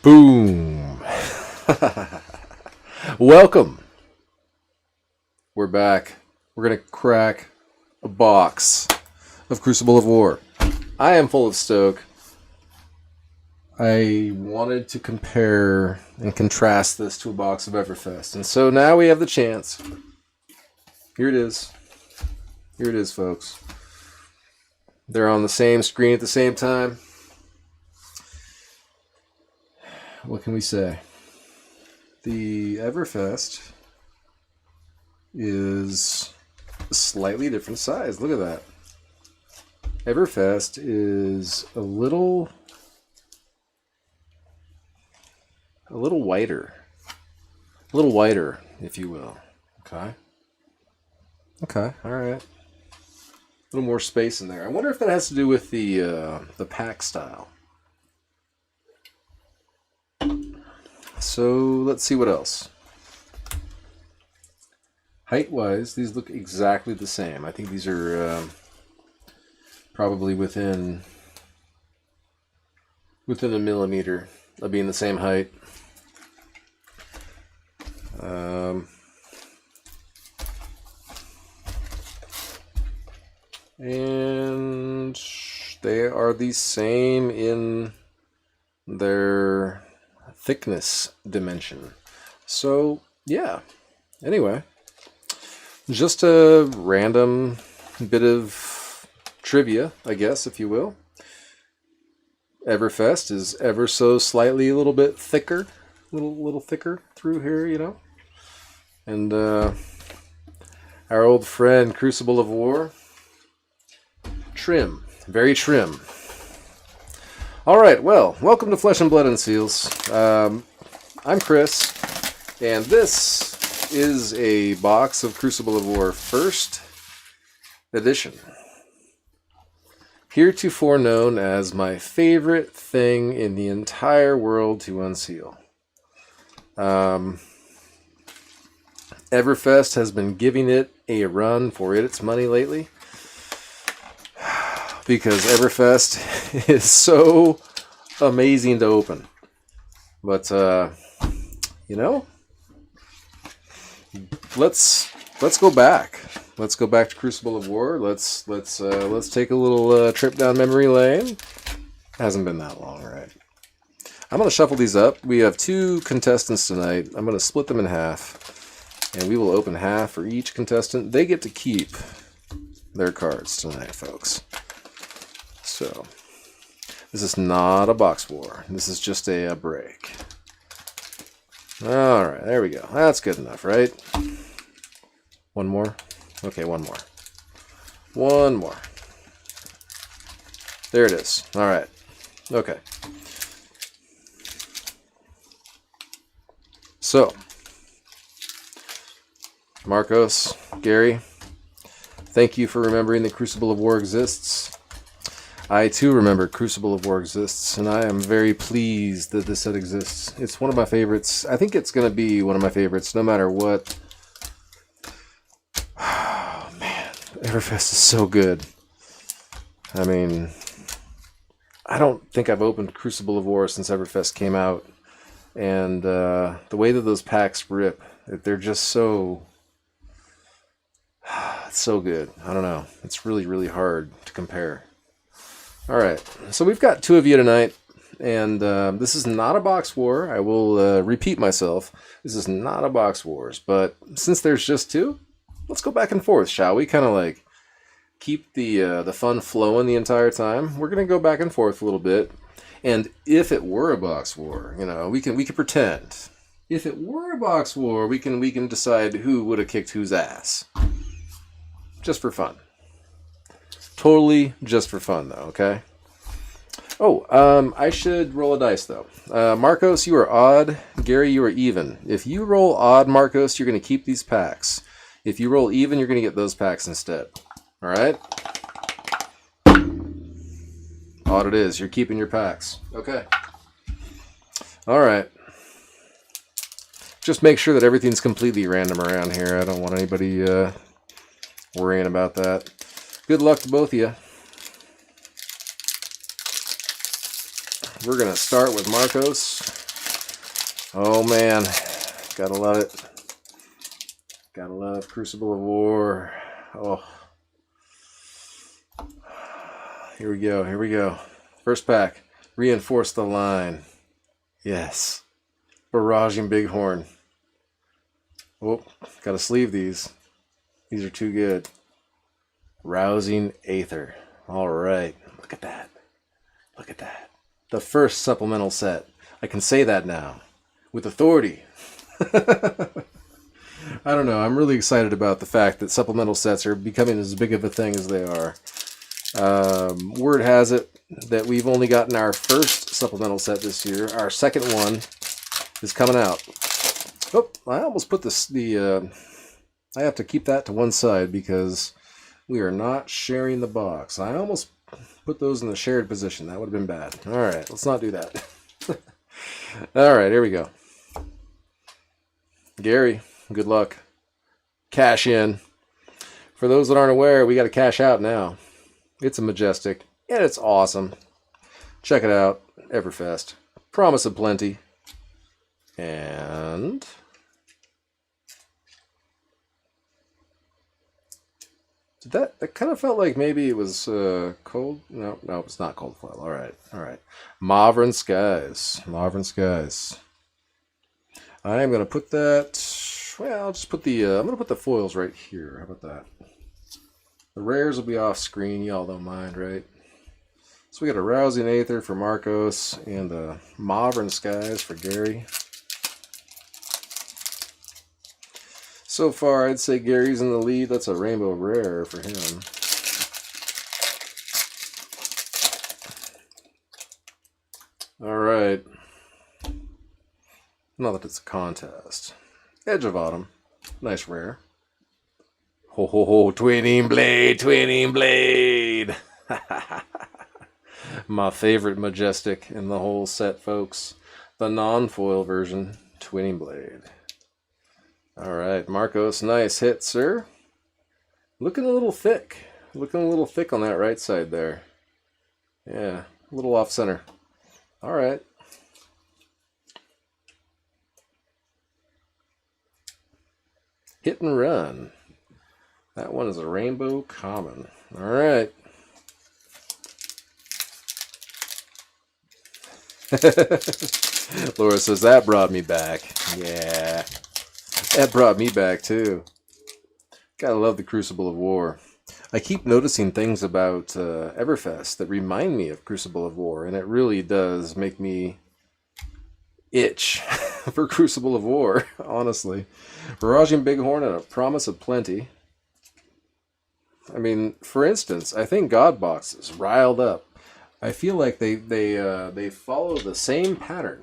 Boom. Welcome. We're back. We're going to crack a box of Crucible of War. I am full of stoke. I wanted to compare and contrast this to a box of Everfest. And so now we have the chance. Here it is. Here it is, folks. They're on the same screen at the same time. What can we say? The Everfest is a slightly different size. Look at that. Everfest is a little whiter. A little whiter, if you will. Okay. Okay, all right. A little more space in there. I wonder if that has to do with the pack style. So let's see what else. Height-wise, these look exactly the same. I think these are probably within a millimeter of being the same height. And they are the same in their thickness dimension. So, yeah. Anyway, just a random bit of trivia, I guess, if you will. Everfest is ever so slightly a little bit thicker. Little thicker through here, you know. And our old friend Crucible of War, trim, very trim. All right, well, welcome to Flesh and Blood and Seals. I'm Chris, and this is a box of Crucible of War First Edition. Heretofore known as my favorite thing in the entire world to unseal. Everfest has been giving it a run for its money lately, because Everfest is so amazing to open. But you know, let's go back. Let's go back to Crucible of War. Let's take a little trip down memory lane. Hasn't been that long, right? I'm gonna shuffle these up. We have two contestants tonight. I'm gonna split them in half, and we will open half for each contestant. They get to keep their cards tonight, folks. So, this is not a box war. This is just a break. Alright, there we go. That's good enough, right? One more? Okay, one more. One more. There it is. Alright. Okay. So, Marcos, Gary, thank you for remembering that Crucible of War exists. I too remember Crucible of War exists, and I am very pleased that this set exists. It's one of my favorites. I think it's going to be one of my favorites no matter what. Oh, man. Everfest is so good. I mean, I don't think I've opened Crucible of War since Everfest came out. And the way that those packs rip, they're just so... It's so good. I don't know. It's really, really hard to compare. Alright, so we've got two of you tonight, and this is not a box war. I will repeat myself. This is not a box wars, but since there's just two, let's go back and forth, shall we? Kind of like keep the fun flowing the entire time. We're going to go back and forth a little bit, and if it were a box war, you know, we can pretend. If it were a box war, we can decide who would have kicked whose ass. Just for fun. Totally just for fun, though, okay? Oh, I should roll a dice, though. Marcos, you are odd. Gary, you are even. If you roll odd, Marcos, you're going to keep these packs. If you roll even, you're going to get those packs instead. All right? Odd it is. You're keeping your packs. Okay. All right. Just make sure that everything's completely random around here. I don't want anybody worrying about that. Good luck to both of you. We're going to start with Marcos. Oh man, gotta love it. Gotta love Crucible of War. Oh, here we go. Here we go. First pack. Reinforce the line. Yes. Barraging Bighorn. Oh, gotta sleeve these. These are too good. Rousing Aether. All right. Look at that. Look at that. The first supplemental set. I can say that now with authority. I don't know. I'm really excited about the fact that supplemental sets are becoming as big of a thing as they are. Word has it that we've only gotten our first supplemental set this year. Our second one is coming out. Oh, I almost put I have to keep that to one side because we are not sharing the box. I almost put those in the shared position. That would have been bad. All right, let's not do that. All right, here we go. Gary, good luck. Cash in. For those that aren't aware, we got to cash out now. It's a Majestic, and it's awesome. Check it out. Everfest. Promise of plenty. And that kind of felt like maybe it was cold. No, it's not cold foil. All right. Mauvern Skies. I am going to put that. Well, I'll just put I'm going to put the foils right here. How about that? The rares will be off screen. Y'all don't mind, right? So we got a Rousing Aether for Marcos and a Mauvern Skies for Gary. So far, I'd say Gary's in the lead. That's a rainbow rare for him. All right. Not that it's a contest. Edge of Autumn. Nice rare. Ho ho ho, Twinning Blade. My favorite Majestic in the whole set, folks. The non-foil version, Twinning Blade. All right, Marcos, nice hit, sir. Looking a little thick. Looking a little thick on that right side there. Yeah, a little off center. All right. Hit and Run. That one is a Rainbow Common. All right. Laura says, that brought me back. Yeah. That brought me back, too. Gotta love the Crucible of War. I keep noticing things about Everfest that remind me of Crucible of War, and it really does make me itch for Crucible of War, honestly. Barraging Bighorn and a Promise of Plenty. I mean, for instance, I think Godbox is riled up. I feel like they follow the same pattern.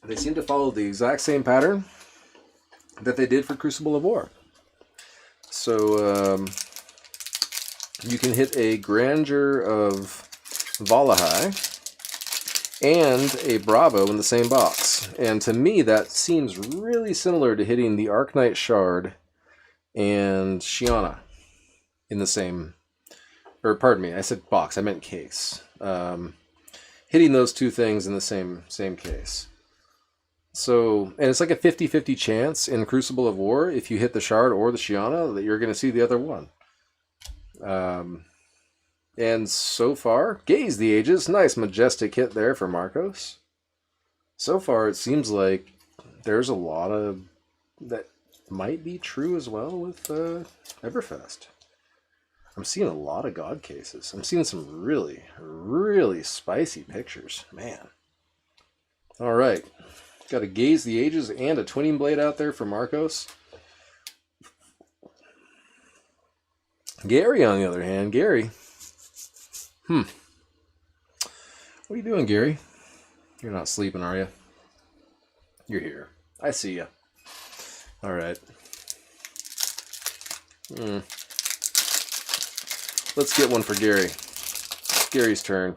They seem to follow the exact same pattern that they did for Crucible of War. So you can hit a Grandeur of Valahai and a Bravo in the same box. And to me, that seems really similar to hitting the Arknight Shard and Shiana in the same, or pardon me, I said box, I meant case. Hitting those two things in the same case. So, and it's like a 50-50 chance in Crucible of War, if you hit the Shard or the Shiana, that you're going to see the other one. And so far, Gaze the Ages, nice Majestic hit there for Marcos. So far, it seems like there's a lot of that might be true as well with Everfest. I'm seeing a lot of God cases. I'm seeing some really, really spicy pictures. Man. All right. Got a Gaze the Ages and a Twinning Blade out there for Marcos. Gary, on the other hand, Gary. What are you doing, Gary? You're not sleeping, are you? You're here. I see you. All right. Let's get one for Gary. Gary's turn.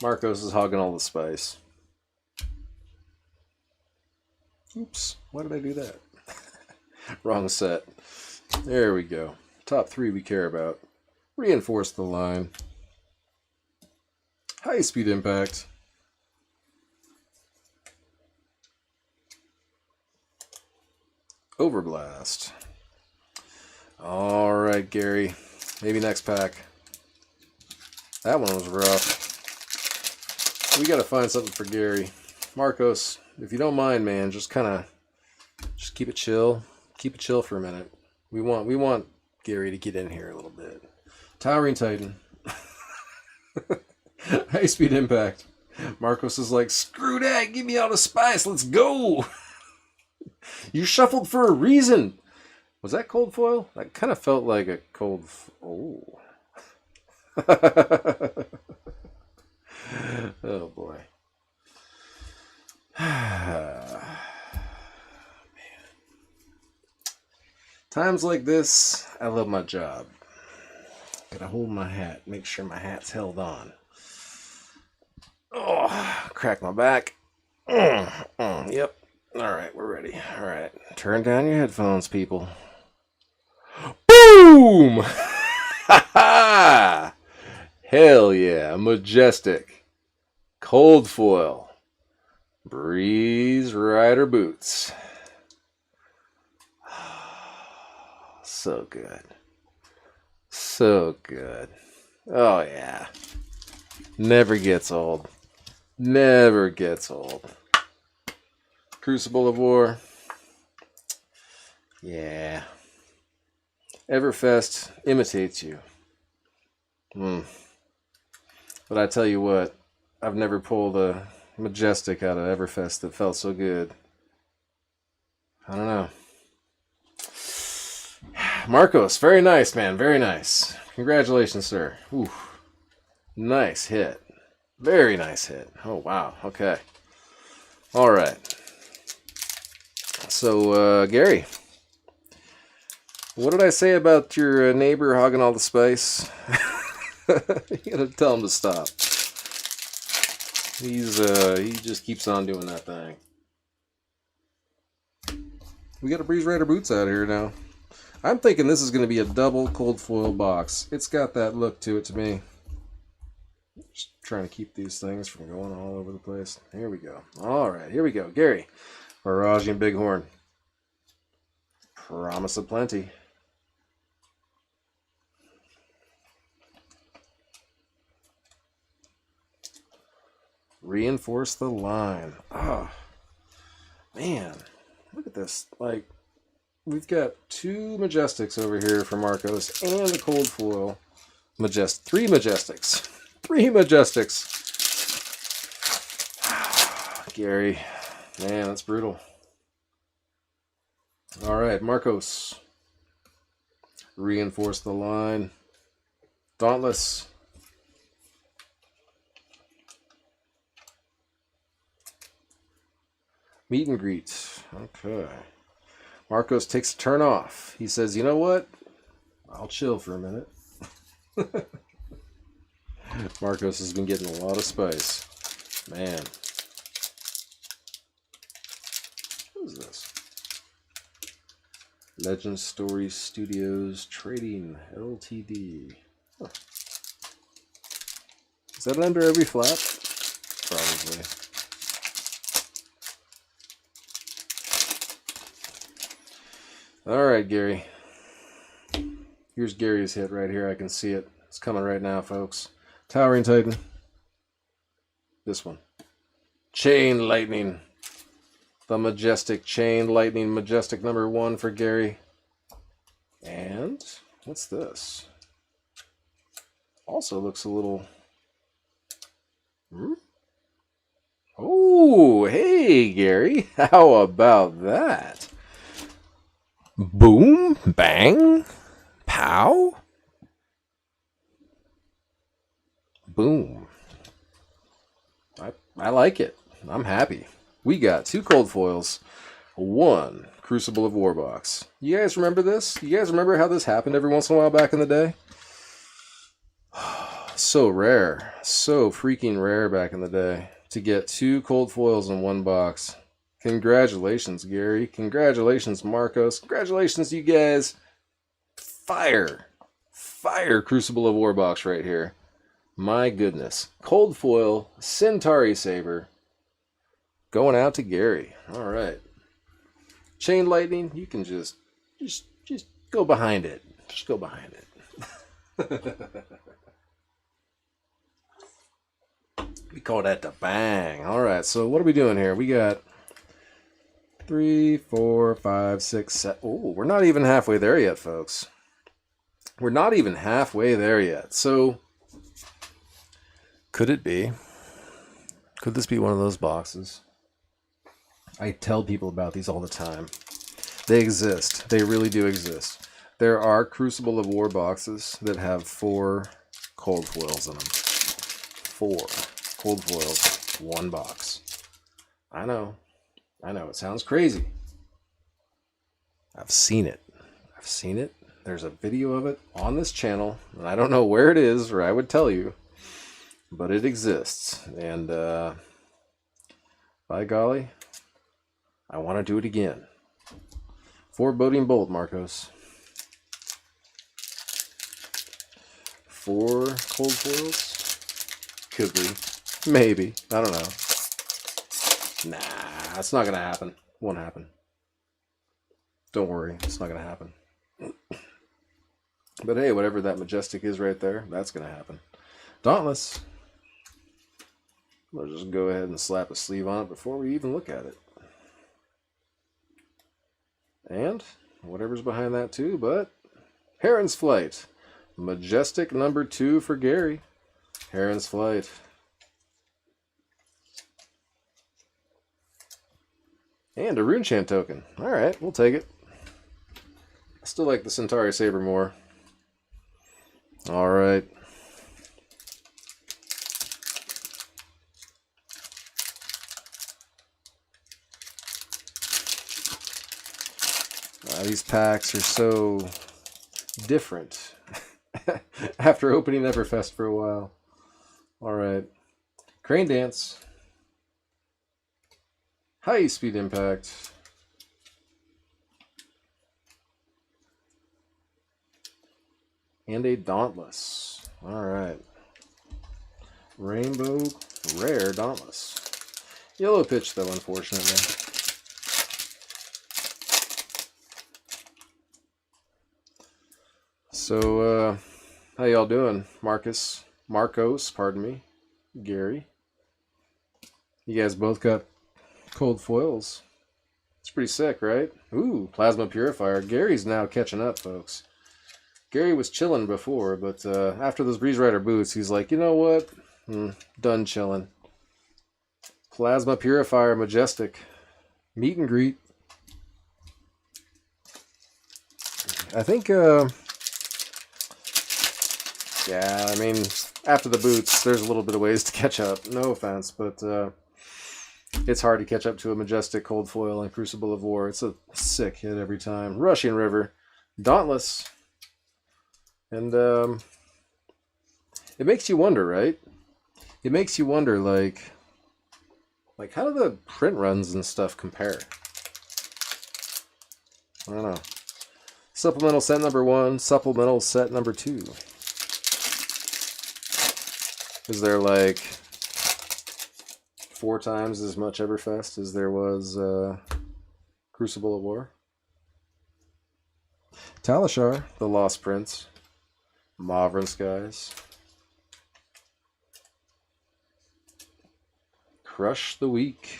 Marcos is hogging all the spice. Oops, why did I do that? Wrong set. There we go. Top three we care about. Reinforce the line. High speed impact. Overblast. All right, Gary. Maybe next pack. That one was rough. We got to find something for Gary. Marcos, if you don't mind, man, just keep it chill. Keep it chill for a minute. We want Gary to get in here a little bit. Towering Titan. High speed impact. Marcos is like, screw that, give me all the spice, let's go. You shuffled for a reason. Was that cold foil? That kind of felt like a cold. Oh. Oh boy. Man. Times like this, I love my job. Gotta hold my hat, make sure my hat's held on. Oh, crack my back. Yep. Alright, we're ready. Alright. Turn down your headphones, people. Boom! Ha ha! Hell yeah. Majestic. Cold foil. Breeze Rider boots. So good. So good. Oh yeah. Never gets old. Never gets old. Crucible of War. Yeah. Everfest imitates you. But I tell you what, I've never pulled a Majestic out of Everfest that felt so good. I don't know. Marcos, very nice, man. Very nice. Congratulations, sir. Ooh. Nice hit. Very nice hit. Oh, wow. Okay. All right. So, Gary, what did I say about your neighbor hogging all the spice? You gotta tell him to stop. He just keeps on doing that thing. We got a Breeze Rider boots out here now. I'm thinking this is going to be a double cold foil box. It's got that look to it to me. Just trying to keep these things from going all over the place. Here we go. All right, here we go. Gary, Barraging Bighorn. Promise of plenty. Reinforce the line. Oh, man. Look at this. Like, we've got two Majestics over here for Marcos and a cold foil. Three Majestics. Three Majestics. Gary. Man, that's brutal. All right, Marcos. Reinforce the line. Dauntless. Meet and greet. Okay. Marcos takes a turn off. He says, you know what? I'll chill for a minute. Marcos has been getting a lot of spice. Man. What is this? Legend Story Studios Trading Ltd. Huh. Is that under every flap? Probably. All right, Gary. Here's Gary's hit right here. I can see it. It's coming right now, folks. Towering Titan. This one. Chain Lightning. The Majestic Chain Lightning Majestic number 1 for Gary. And what's this? Also looks a little... Oh, hey, Gary. How about that? Boom, bang, pow, boom. I like it. I'm happy. We got 2 cold foils, 1 Crucible of War box. You guys remember this? You guys remember how this happened every once in a while back in the day? So rare. So freaking rare back in the day to get 2 cold foils in 1 box. Congratulations, Gary. Congratulations, Marcos. Congratulations, you guys. Fire. Fire Crucible of War box right here. My goodness. Cold foil, Centauri Saber. Going out to Gary. All right. Chain lightning, you can just go behind it. Just go behind it. We call that the bang. All right, so what are we doing here? We got 3, 4, 5, 6, 7. Oh, we're not even halfway there yet, folks. We're not even halfway there yet. So, could it be? Could this be one of those boxes? I tell people about these all the time. They exist. They really do exist. There are Crucible of War boxes that have 4 cold foils in them. 4 cold foils, 1 box. I know. It sounds crazy. I've seen it. There's a video of it on this channel, and I don't know where it is, or I would tell you, but it exists. And by golly, I want to do it again. Foreboding Bolt, Marcos. 4 cold foils? Could be. Maybe. I don't know. Nah, it's not going to happen. Won't happen. Don't worry, it's not going to happen. But hey, whatever that Majestic is right there, that's going to happen. Dauntless. I'll just go ahead and slap a sleeve on it before we even look at it. And whatever's behind that too, but Heron's Flight. Majestic number 2 for Gary. Heron's Flight. And a Rune Chant token. Alright, we'll take it. I still like the Centauri Saber more. Alright. These packs are so different after opening Everfest for a while. Alright. Crane Dance. High Speed Impact. And a Dauntless. Alright. Rainbow Rare Dauntless. Yellow pitch though, unfortunately. So, how y'all doing? Marcos, pardon me. Gary. You guys both got cold foils. It's pretty sick, right? Ooh, Plasma Purifier. Gary's now catching up, folks. Gary was chilling before, but after those Breeze Rider boots, he's like, you know what? Done chilling. Plasma Purifier Majestic. Meet and greet. I think, yeah, I mean, after the boots, there's a little bit of ways to catch up. No offense, but it's hard to catch up to a Majestic cold foil and Crucible of War. It's a sick hit every time. Rushing River. Dauntless. And it makes you wonder, right? It makes you wonder, like how do the print runs and stuff compare? I don't know. Supplemental set number 1, supplemental set number 2. Is there like 4 times as much Everfest as there was Crucible of War? Talishar, the Lost Prince. Mauvrin Skies. Crush the Weak.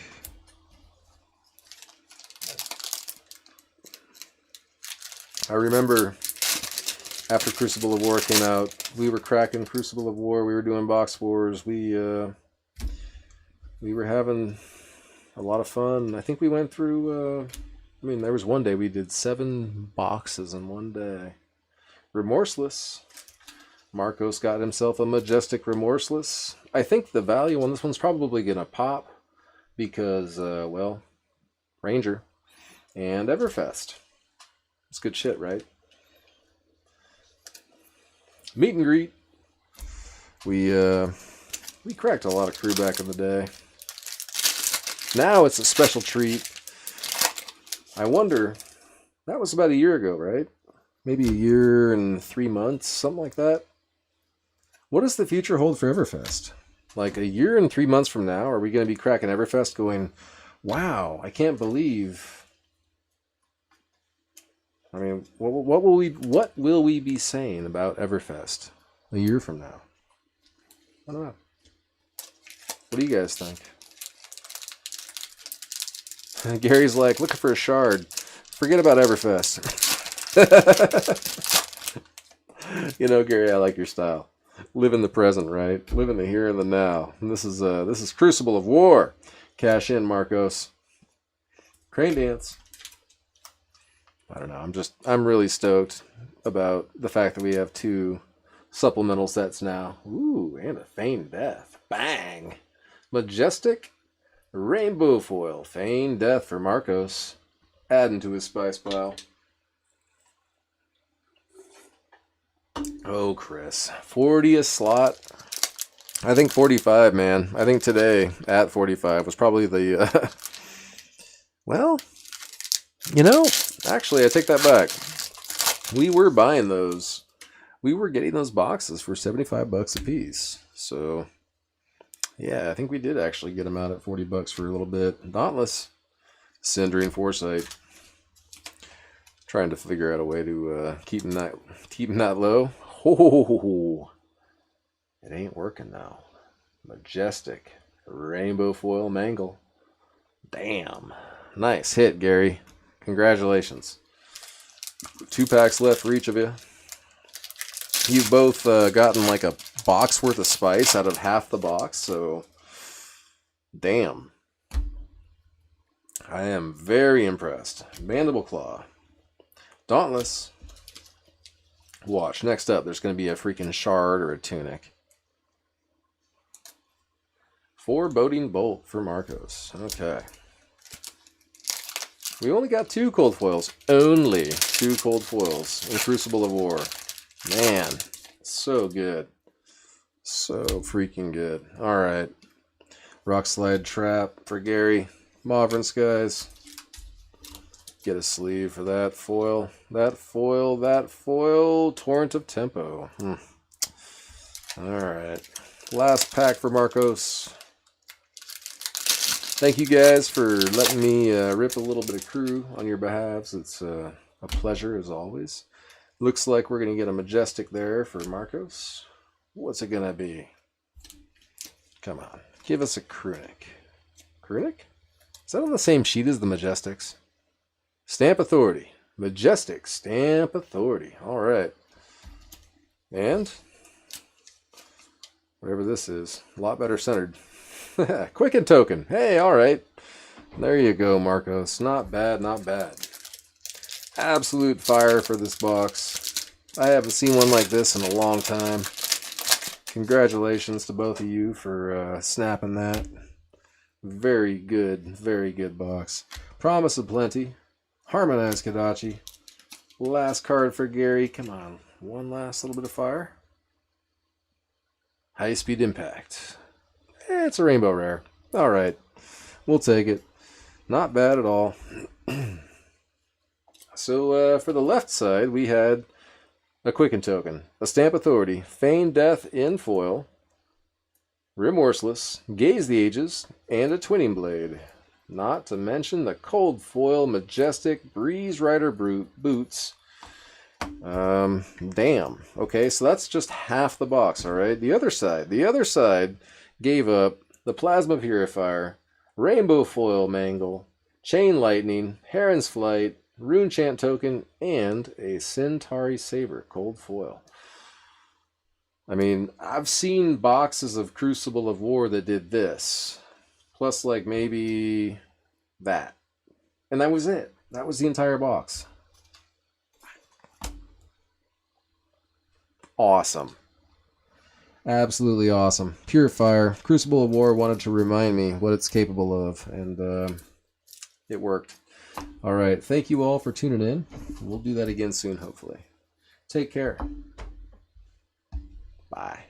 I remember after Crucible of War came out, we were cracking Crucible of War, we were doing box wars, we were having a lot of fun. I think we went through, I mean, there was one day we did 7 boxes in one day. Remorseless. Marcos got himself a Majestic Remorseless. I think the value on this one's probably going to pop because, well, Ranger and Everfest. It's good shit, right? Meet and greet. We cracked a lot of crew back in the day. Now it's a special treat. I wonder, that was about a year ago, right? Maybe a year and 3 months, something like that. What does the future hold for Everfest? Like a year and 3 months from now, are we going to be cracking Everfest going, wow, I can't believe I mean, what will we be saying about Everfest a year from now? I don't know. What do you guys think? Gary's like, looking for a shard. Forget about Everfest. You know, Gary, I like your style. Live in the present, right? Live in the here and the now. And this is Crucible of War. Cash in, Marcos. Crane dance. I don't know. I'm really stoked about the fact that we have 2 supplemental sets now. Ooh, and a Feigned Death. Bang! Majestic Rainbow Foil. Feigned Death for Marcos. Adding to his spice pile. Oh, Chris. 40th slot. I think 45, man. I think today at 45 was probably the... well, you know, actually, I take that back. We were buying those. We were getting those boxes for 75 bucks a piece. So, yeah, I think we did actually get them out at 40 bucks for a little bit. Dauntless. Cindering Foresight. Trying to figure out a way to keep them that low. Oh, it ain't working now. Majestic Rainbow Foil Mangle. Damn. Nice hit, Gary. Congratulations. 2 packs left for each of you. You've both gotten like a box worth of spice out of half the box, so damn. I am very impressed. Mandible Claw. Dauntless. Watch. Next up, there's going to be a freaking shard or a tunic. Foreboding Bolt for Marcos. Okay. We only got 2 cold foils. Only 2 cold foils in Crucible of War. Man, so good. So freaking good. Alright. Rock Slide Trap for Gary. Mauvern Skies. Get a sleeve for that foil. That foil. That foil. Torrent of Tempo. Alright. Last pack for Marcos. Thank you guys for letting me rip a little bit of crew on your behalves. It's a pleasure as always. Looks like we're going to get a Majestic there for Marcos. What's it going to be? Come on. Give us a Krunic. Krunic? Is that on the same sheet as the Majestics? Stamp Authority. Majestic Stamp Authority. Alright. And whatever this is, a lot better centered. Quicken Token. Hey, alright. There you go, Marcos. Not bad, not bad. Absolute fire for this box. I haven't seen one like this in a long time. Congratulations to both of you for snapping that. Very good box. Promise of Plenty. Harmonized Kodachi. Last card for Gary. Come on. One last little bit of fire. High Speed Impact. It's a rainbow rare. Alright. We'll take it. Not bad at all. So, for the left side, we had a Quicken Token, a Stamp Authority, Feigned Death in foil, Remorseless, Gaze the Ages, and a Twinning Blade. Not to mention the cold foil Majestic Breeze Rider boots. Damn. Okay, so that's just half the box, alright? The other side gave up the Plasma Purifier, Rainbow Foil Mangle, Chain Lightning, Heron's Flight, Rune Chant Token, and a Centauri Saber cold foil. I mean, I've seen boxes of Crucible of War that did this. Plus, like, maybe that. And that was it. That was the entire box. Awesome. Absolutely awesome. Pure fire. Crucible of War wanted to remind me what it's capable of, and it worked. All right. Thank you all for tuning in. We'll do that again soon, hopefully. Take care. Bye.